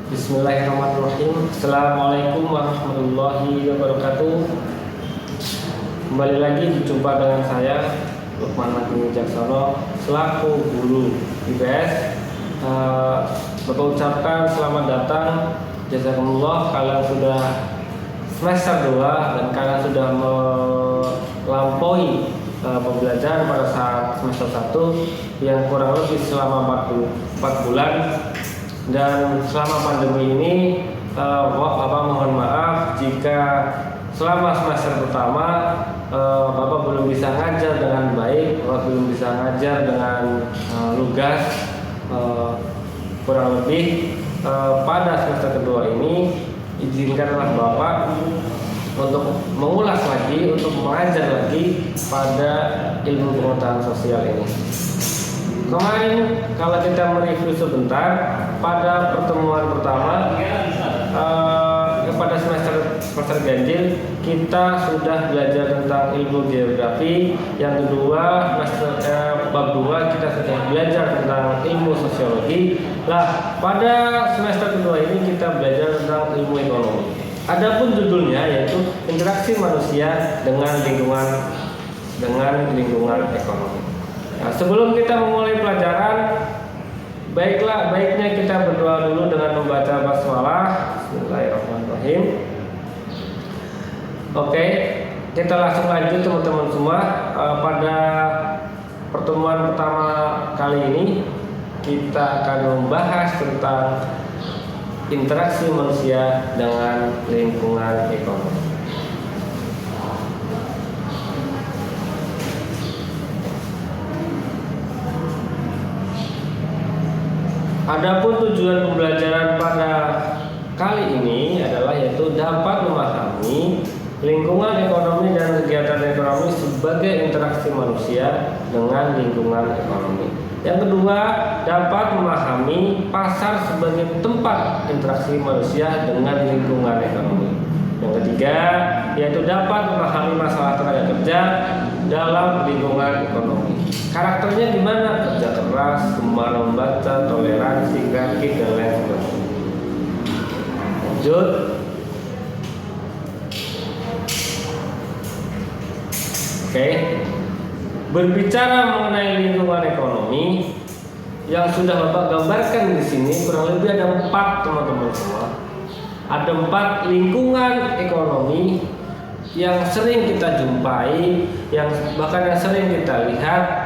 Bismillahirrahmanirrahim. Assalamualaikum warahmatullahi wabarakatuh. Kembali lagi berjumpa dengan saya Lukman Hakim Wicaksono selaku guru IPS. Bapak ucapkan selamat datang, jazakumullah. Kalian sudah semester 2 dan kalian sudah melampaui pembelajaran pada saat semester 1 yang kurang lebih selama 4 bulan. Dan selama pandemi ini Bapak mohon maaf jika selama semester pertama Bapak belum bisa ngajar dengan baik, Bapak belum bisa ngajar dengan lugas. Kurang lebih pada semester kedua ini izinkanlah Bapak untuk mengulas lagi, untuk mengajar lagi pada ilmu pengetahuan sosial ini. Kemarin kalau kita mereview sebentar pada pertemuan pertama pada semester ganjil kita sudah belajar tentang ilmu geografi. Yang kedua bab 2 kita sudah belajar tentang ilmu sosiologi. Lah apa semester kedua ini kita belajar tentang ilmu ekonomi. Adapun judulnya yaitu interaksi manusia dengan lingkungan ekonomi. Nah, sebelum kita memulai pelajaran, baiknya kita berdoa dulu dengan membaca basmalah. Bismillahirrahmanirrahim. Oke, kita langsung lanjut teman-teman semua. Pada pertemuan pertama kali ini kita akan membahas tentang interaksi manusia dengan lingkungan ekonomi. Adapun tujuan pembelajaran pada kali ini adalah yaitu dapat memahami lingkungan ekonomi dan kegiatan ekonomi sebagai interaksi manusia dengan lingkungan ekonomi. Yang kedua, dapat memahami pasar sebagai tempat interaksi manusia dengan lingkungan ekonomi. Yang ketiga, yaitu dapat memahami masalah tenaga kerja dalam lingkungan ekonomi. Karakternya gimana? Kerja keras, gemar membaca, toleransi, kreatif, dan lain sebagainya. Lanjut. Oke. Berbicara mengenai lingkungan ekonomi yang sudah Bapak gambarkan di sini kurang lebih ada 4 teman-teman semua. Ada 4 lingkungan ekonomi yang sering kita jumpai, yang bahkan yang sering kita lihat.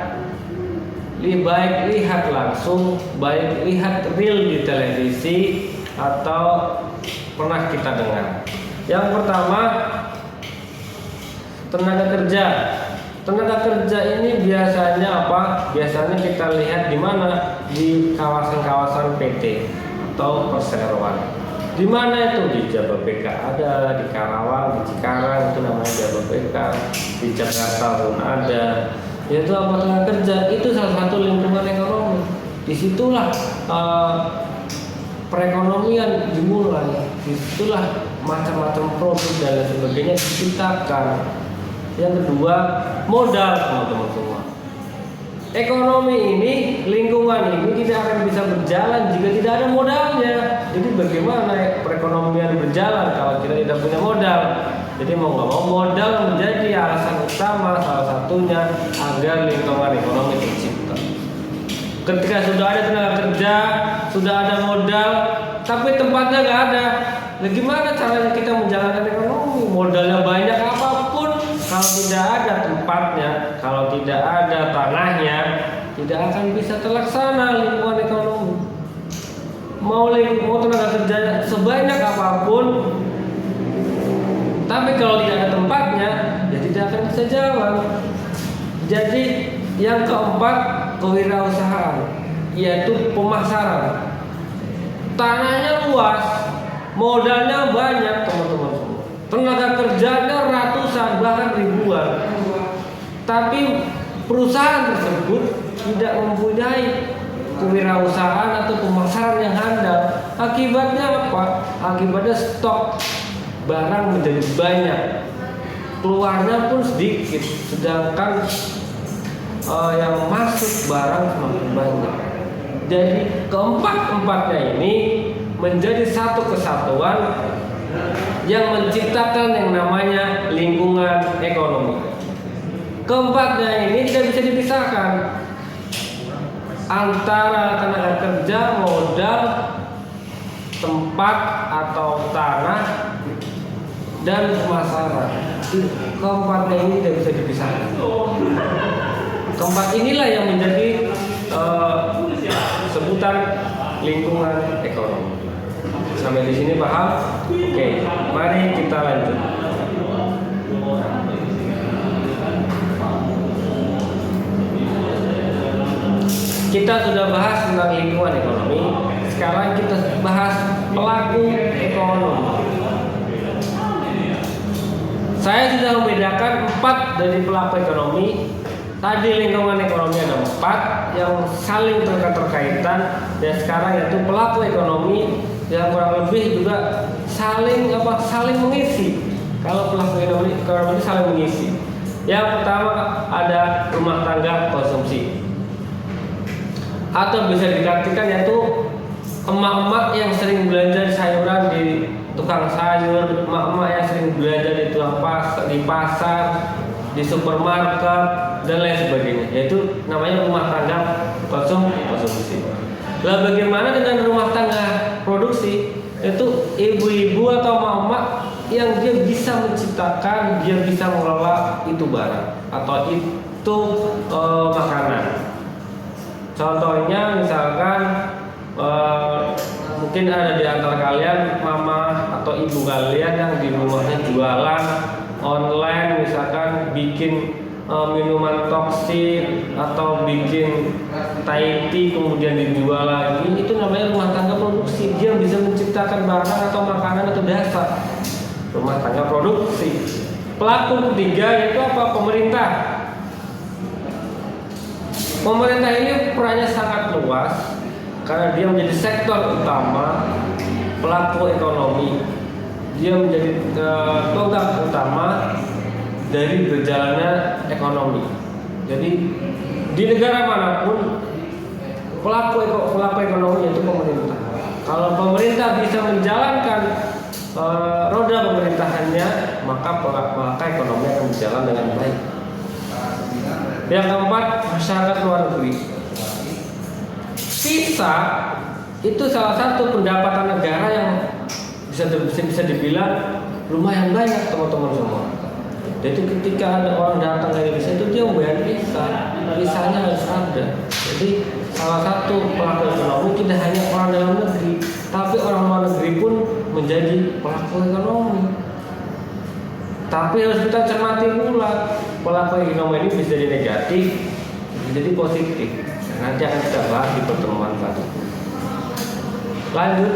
Baik lihat langsung, baik lihat real di televisi atau pernah kita dengar. Yang pertama, tenaga kerja. Tenaga kerja ini biasanya apa? Biasanya kita lihat di mana? Di kawasan-kawasan PT atau perseroan. Di mana itu? Di Jababeka ada, di Karawang, di Cikarang itu namanya Jababeka, di Jakarta pun ada. Yaitu apa? Tenaga kerja itu salah satu lingkungan ekonomi. Disitulah perekonomian dimulai. Disitulah macam-macam produk dan lain sebagainya diciptakan. Yang kedua, modal teman-teman semua. Ekonomi ini, lingkungan ini tidak akan bisa berjalan jika tidak ada modalnya. Jadi bagaimana perekonomian berjalan kalau kita tidak punya modal? Jadi mau nggak mau modal menjadi alasan utama salah satunya agar lingkungan ekonomi tercipta. Ketika sudah ada tenaga kerja, sudah ada modal, tapi tempatnya nggak ada. Nah, gimana caranya kita menjalankan ekonomi? Modalnya banyak apapun, kalau tidak ada tempatnya, kalau tidak ada tanahnya, tidak akan bisa terlaksana lingkungan ekonomi. Mau tenaga kerja sebanyak apapun, tapi kalau tidak ada tempatnya, ya tidak akan bisa jalan. Jadi yang keempat, kewirausahaan, yaitu pemasaran. Tanahnya luas, modalnya banyak teman-teman semua. Tenaga kerjanya ratusan bahkan ribuan. Tapi perusahaan tersebut tidak mempunyai kewirausahaan atau pemasaran yang handal. Akibatnya apa? Akibatnya stok barang menjadi banyak, keluarnya pun sedikit, sedangkan yang masuk barang semakin banyak. Jadi keempat-empatnya ini menjadi satu kesatuan yang menciptakan yang namanya lingkungan ekonomi. Keempatnya ini tidak bisa dipisahkan antara tenaga kerja, modal, tempat atau tanah, dan pemasaran. Keempatnya ini tidak bisa dipisahkan. Keempat inilah yang menjadi sebutan lingkungan ekonomi. Sampai di sini paham? Oke, mari kita lanjut. Kita sudah bahas tentang lingkungan ekonomi. Sekarang kita bahas pelaku ekonomi. Saya sudah membedakan 4 dari pelaku ekonomi. Tadi lingkungan ekonomi ada 4 yang saling terkaitan, dan sekarang yaitu pelaku ekonomi yang kurang lebih juga saling mengisi. Kalau pelaku ekonomi saling mengisi. Yang pertama ada rumah tangga konsumsi, atau bisa diartikan yaitu emak-emak yang sering belanja sayuran di tukang sayur, emak-emak yang sering belanja di pasar, di supermarket, dan lain sebagainya. Yaitu namanya rumah tangga konsumsi. Lalu bagaimana dengan rumah tangga produksi? Itu ibu-ibu atau mama yang dia bisa menciptakan, dia bisa mengelola itu barang atau itu makanan. Contohnya misalkan mungkin ada di antara kalian mama atau ibu kalian yang di rumahnya jualan online, misalkan bikin minuman toksik atau bikin Thai tea kemudian dijual lagi. Itu namanya rumah tangga produksi. Dia bisa menciptakan barang atau makanan atau dasar rumah tangga produksi. Pelaku ketiga yaitu apa? Pemerintah. Pemerintah ini perannya sangat luas karena dia menjadi sektor utama pelaku ekonomi. Dia menjadi tonggak utama dari berjalannya ekonomi. Jadi di negara manapun pelaku ekonomi yaitu pemerintah. Kalau pemerintah bisa menjalankan roda pemerintahannya, maka ekonomi akan berjalan dengan baik. Yang keempat, masyarakat luar negeri. Sisa itu salah satu pendapatan negara yang bisa dibilang lumayan banyak teman-teman semua. Jadi ketika ada orang datang ke Indonesia itu dia membayar visanya harus ada. Jadi salah satu pelaku ekonomi tidak hanya orang dalam negeri, tapi orang luar negeri pun menjadi pelaku ekonomi. Tapi harus kita cermati pula, pelaku ekonomi ini bisa jadi negatif, bisa jadi positif. Nanti akan kita bahas di pertemuan selanjutnya. Lanjut.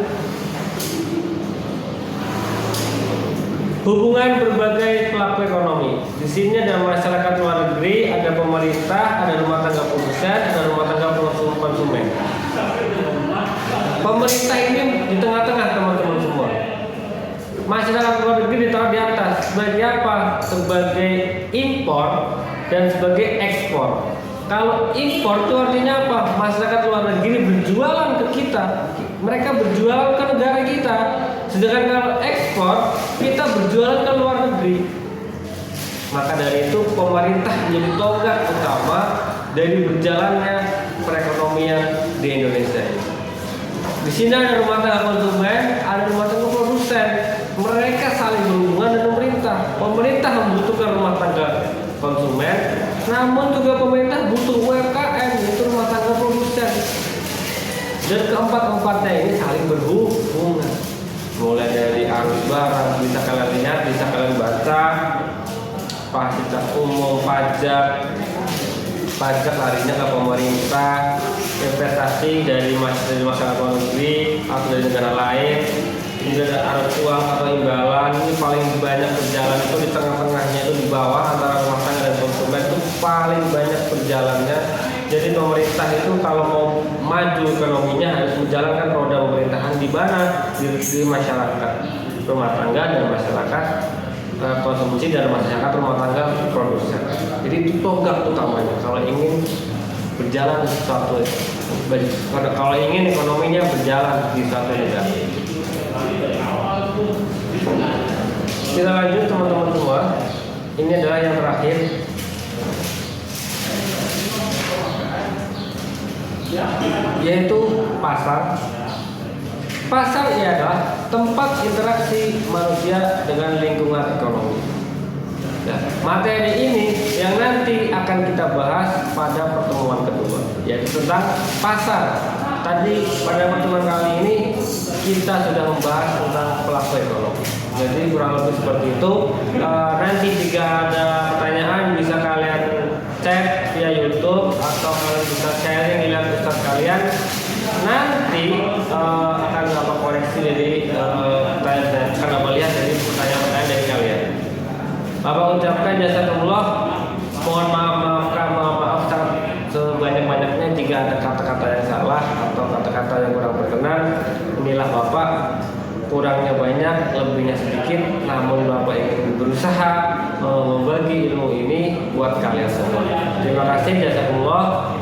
Hubungan berbagai pelaku ekonomi. Di sini ada masyarakat luar negeri, ada pemerintah, ada rumah tangga produsen, ada rumah tangga konsumen. Pemerintah ini di tengah-tengah teman-teman semua. Masyarakat luar negeri ditaruh di atas. Sebagai apa? Sebagai impor dan sebagai ekspor. Kalau impor itu artinya apa? Masyarakat luar negeri berjualan ke kita. Mereka berjualan ke negara kita. Sedangkan kalau ekspor, kita berjualan ke luar negeri. Maka dari itu pemerintah menjadi tonggak utama dari berjalannya perekonomian di Indonesia ini. Di sini ada rumah tangga konsumen, ada rumah tangga produsen. Mereka saling berhubungan dengan pemerintah. Pemerintah membutuhkan rumah tangga konsumen, namun juga pemerintah butuh UMKM, yaitu rumah tangga produsen. Dan keempat-empatnya ini saling berhubungan. Mulai dari arus barang, bisa kalian lihat, bisa kalian baca, fasilitas umum, pajak larinya ke pemerintah, investasi dari masyarakat luar negeri atau dari negara lain, juga ada arus uang atau imbalan. Ini paling banyak berjalan itu di tengah-tengahnya, itu di bawah antara rumah tangga dan konsumen itu paling banyak berjalannya. Jadi pemerintah itu kalau mau maju ekonominya harus menjalankan roda pemerintahan di mana? Di masyarakat rumah tangga dan masyarakat konsumsi dan masyarakat rumah tangga produsen. Jadi itu tonggak utamanya kalau ingin berjalan di suatu, kalau ingin ekonominya berjalan di suatu negara. Kita lanjut teman-teman semua. Ini adalah yang terakhir. Yaitu pasar. Pasar adalah tempat interaksi manusia dengan lingkungan ekonomi. Nah, materi ini yang nanti akan kita bahas pada pertemuan kedua, yaitu tentang pasar. Tadi pada pertemuan kali ini kita sudah membahas tentang pelaku ekonomi. Jadi kurang lebih seperti itu. Nanti jika ada pertanyaan bisa kalian cek via YouTube atau kalian bisa sharing di Ustaz kalian. Nanti akan dapat koreksi dari akan dapat lihat dari pertanyaan-pertanyaan dari kalian. Bapak ucapkan jazakumullah. Mohon maaf sebanyak-banyaknya jika ada kata-kata yang salah atau kata-kata yang kurang berkenan. Inilah Bapak, kurangnya banyak, lebihnya sedikit, namun Bapak ingin berusaha membagi ilmu ini buat kalian semua. Terima kasih, jazakumullah.